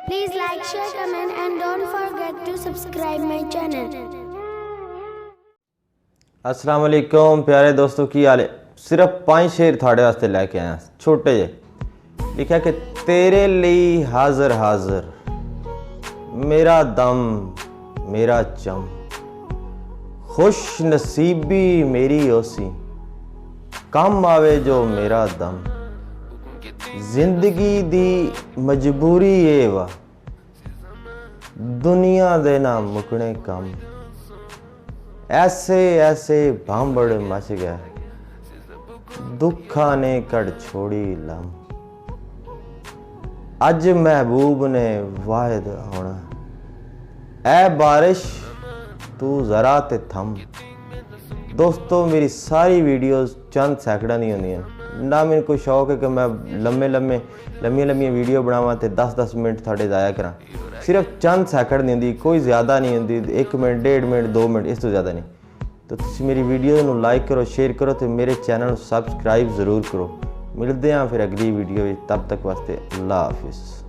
Please like, share, comment and don't forget to subscribe my channel. अस्सलाम वालेकुम प्यारे दोस्तों की हाल है। सिर्फ 5 शेर थाड़े वास्ते लैके आया छोटे जे। लिखा कि तेरे लिए हाजिर हाजिर मेरा दम मेरा चम, खुश नसीबी मेरी ओसी कम आवे जो मेरा दम, जिंदगी दी मजबूरी ये वा दुनिया दे ना मुकने कम, ऐसे ऐसे भांबड़ मच गया दुखा ने कड़ छोड़ी लम, अज महबूब ने वाहिद होना ऐ बारिश तू ज़रा ते थम। दोस्तों मेरी सारी वीडियोस चंद सैकड़ा नहीं होंदियां ना, मेरे को शौक है कि मैं लम्मियां वीडियो बनावा तो 10-10 मिनट थोड़े ज़ाया करा। सिर्फ चंद सैकड़ नहीं होंदी, कोई ज़्यादा नहीं होंदी, 1 मिनट 1.5 मिनट 2 मिनट इस तो ज़्यादा नहीं। तो तुम मेरी वीडियो को लाइक करो, शेयर करो तो मेरे चैनल को सबसक्राइब ज़रूर करो। मिलते हैं फिर अगली वीडियो, तब तक वास्ते अल्लाह हाफिज़।